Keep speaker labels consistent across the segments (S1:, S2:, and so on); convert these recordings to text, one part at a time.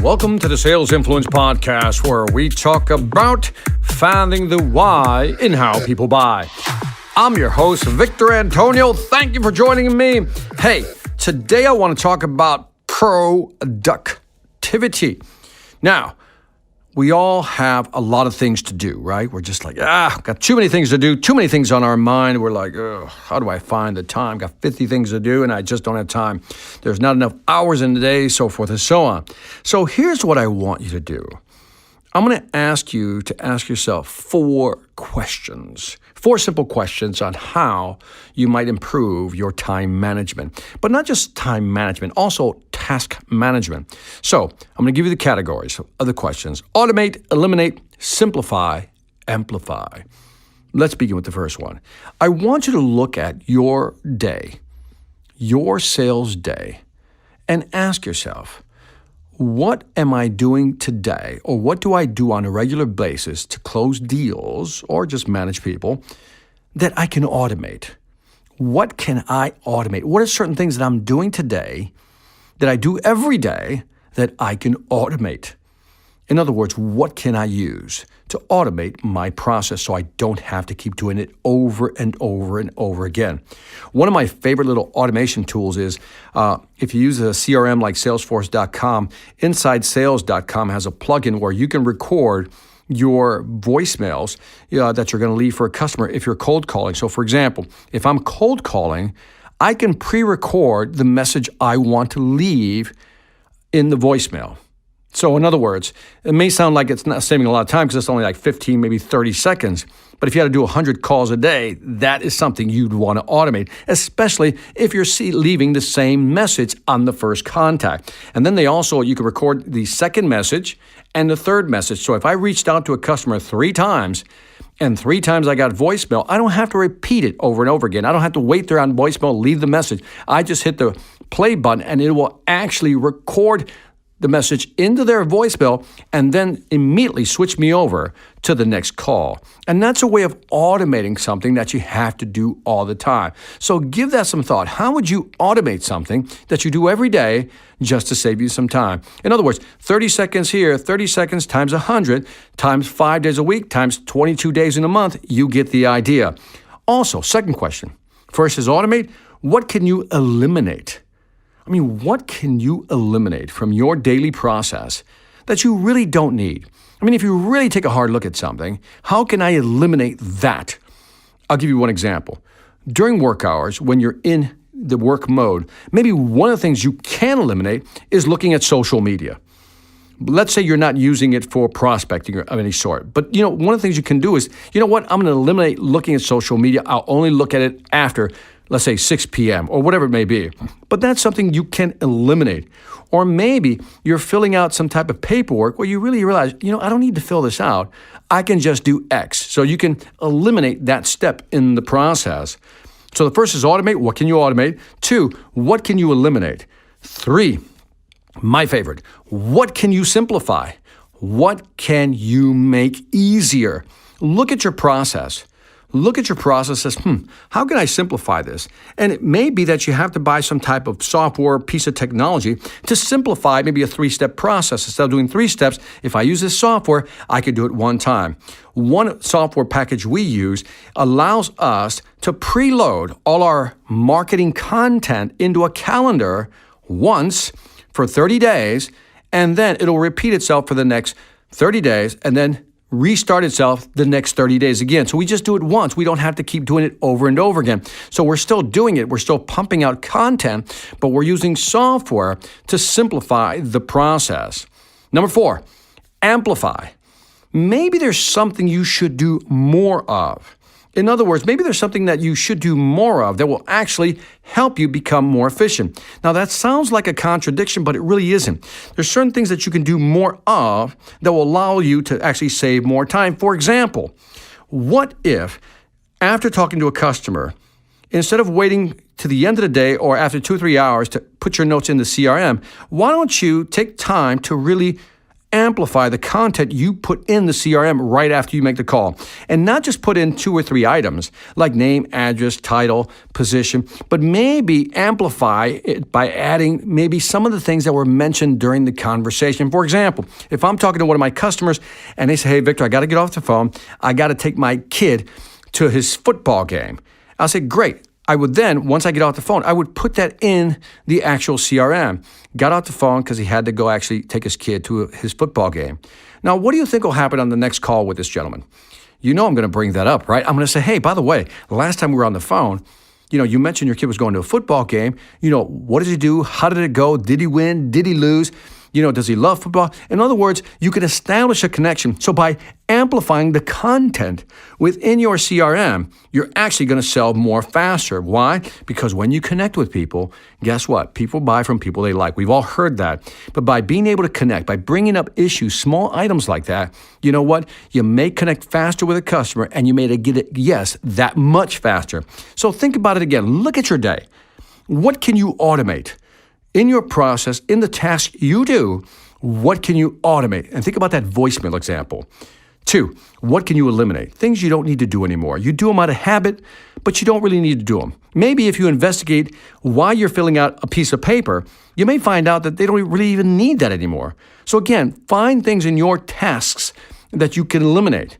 S1: Welcome to the Sales Influence Podcast, where we talk about finding the why in how people buy. I'm your host, Victor Antonio. Thank you for joining me. Hey, today I want to talk about productivity. Now, we all have a lot of things to do, right? We're just like, got too many things to do, too many things on our mind. We're like, how do I find the time? Got 50 things to do and I just don't have time. There's not enough hours in the day, so forth and so on. So here's what I want you to do. I'm going to ask you to ask yourself 4 simple questions on how you might improve your time management. But not just time management, also task management. So I'm going to give you the categories of the questions. Automate, eliminate, simplify, amplify. Let's begin with the first one. I want you to look at your day, your sales day, and ask yourself, what am I doing today, or what do I do on a regular basis to close deals or just manage people that I can automate? What can I automate? What are certain things that I'm doing today that I do every day that I can automate? In other words, what can I use to automate my process so I don't have to keep doing it over and over and over again? One of my favorite little automation tools is if you use a CRM like Salesforce.com, InsideSales.com has a plugin where you can record your voicemails that you're going to leave for a customer if you're cold calling. So for example, if I'm cold calling, I can pre-record the message I want to leave in the voicemail. So in other words, it may sound like it's not saving a lot of time because it's only like 15, maybe 30 seconds. But if you had to do 100 calls a day, that is something you'd want to automate, especially if you're leaving the same message on the first contact. And then you can record the second message and the third message. So if I reached out to a customer 3 times, and 3 times I got voicemail, I don't have to repeat it over and over again. I don't have to wait there on voicemail, leave the message. I just hit the play button and it will actually record the message into their voicemail and then immediately switch me over to the next call. And that's a way of automating something that you have to do all the time. So give that some thought. How would you automate something that you do every day just to save you some time? In other words, 30 seconds here, 30 seconds times 100 times 5 days a week times 22 days in a month, you get the idea. Also, second question. First is automate. What can you eliminate? What can you eliminate from your daily process that you really don't need? If you really take a hard look at something, how can I eliminate that? I'll give you one example. During work hours, when you're in the work mode, maybe one of the things you can eliminate is looking at social media. Let's say you're not using it for prospecting of any sort. But, one of the things you can do is, I'm going to eliminate looking at social media. I'll only look at it after, let's say 6 p.m. or whatever it may be. But that's something you can eliminate. Or maybe you're filling out some type of paperwork where you really realize, I don't need to fill this out. I can just do X. So you can eliminate that step in the process. So the first is automate. What can you automate? 2, what can you eliminate? 3, my favorite, what can you simplify? What can you make easier? Look at your process. Look at your process as, how can I simplify this? And it may be that you have to buy some type of software, piece of technology to simplify maybe a 3-step process. Instead of doing 3 steps, if I use this software, I could do it one time. One software package we use allows us to preload all our marketing content into a calendar once for 30 days, and then it'll repeat itself for the next 30 days, and then restart itself the next 30 days again. So we just do it once. We don't have to keep doing it over and over again. So we're still doing it. We're still pumping out content, but we're using software to simplify the process. Number 4, amplify. Maybe there's something you should do more of. In other words, maybe there's something that you should do more of that will actually help you become more efficient. Now, that sounds like a contradiction, but it really isn't. There's certain things that you can do more of that will allow you to actually save more time. For example, what if, after talking to a customer, instead of waiting to the end of the day or after 2 or 3 hours to put your notes in the CRM, why don't you take time to really amplify the content you put in the CRM right after you make the call. And not just put in 2 or 3 items like name, address, title, position, but maybe amplify it by adding maybe some of the things that were mentioned during the conversation. For example, if I'm talking to one of my customers and they say, hey, Victor, I got to get off the phone. I got to take my kid to his football game. I'll say, great. I would then, once I get off the phone, I would put that in the actual CRM. Got off the phone because he had to go actually take his kid to his football game. Now, what do you think will happen on the next call with this gentleman? You know I'm going to bring that up, right? I'm going to say, hey, by the way, the last time we were on the phone, you mentioned your kid was going to a football game. What did he do? How did it go? Did he win? Did he lose? Does he love football? In other words, you can establish a connection. So by amplifying the content within your CRM, you're actually going to sell more faster. Why? Because when you connect with people, guess what? People buy from people they like. We've all heard that. But by being able to connect, by bringing up issues, small items like that, you know what? You may connect faster with a customer and you may get it, yes, that much faster. So think about it again. Look at your day. What can you automate? In your process, in the task you do, what can you automate? And think about that voicemail example. 2, what can you eliminate? Things you don't need to do anymore. You do them out of habit, but you don't really need to do them. Maybe if you investigate why you're filling out a piece of paper, you may find out that they don't really even need that anymore. So again, find things in your tasks that you can eliminate.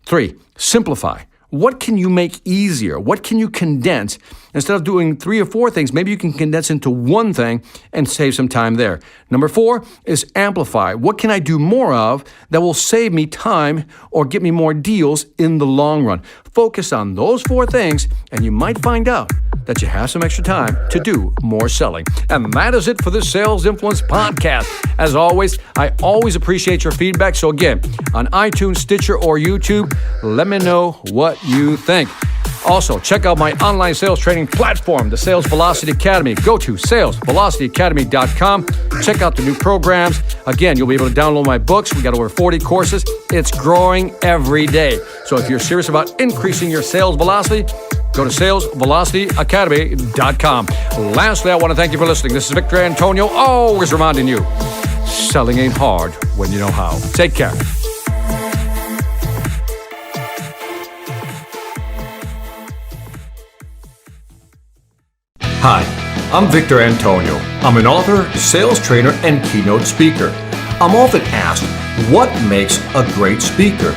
S1: 3, simplify. What can you make easier? What can you condense? Instead of doing 3 or 4 things, maybe you can condense into one thing and save some time there. Number 4 is amplify. What can I do more of that will save me time or get me more deals in the long run? Focus on those 4 things and you might find out that you have some extra time to do more selling. And that is it for this Sales Influence podcast. As always, I always appreciate your feedback. So again, on iTunes, Stitcher, or YouTube, let me know what you think. Also, check out my online sales training platform, the Sales Velocity Academy. Go to salesvelocityacademy.com. Check out the new programs. Again, you'll be able to download my books. We got over 40 courses. It's growing every day. So if you're serious about increasing your sales velocity, go to salesvelocityacademy.com. Lastly, I want to thank you for listening. This is Victor Antonio, always reminding you, selling ain't hard when you know how. Take care. Hi, I'm Victor Antonio. I'm an author, sales trainer, and keynote speaker. I'm often asked, what makes a great speaker?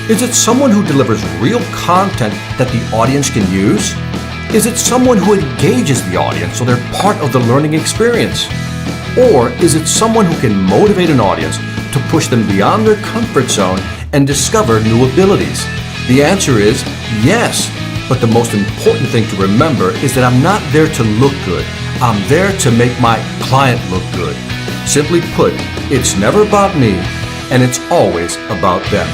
S1: Is it someone who delivers real content that the audience can use? Is it someone who engages the audience so they're part of the learning experience? Or is it someone who can motivate an audience to push them beyond their comfort zone and discover new abilities? The answer is yes. But the most important thing to remember is that I'm not there to look good. I'm there to make my client look good. Simply put, it's never about me, and it's always about them.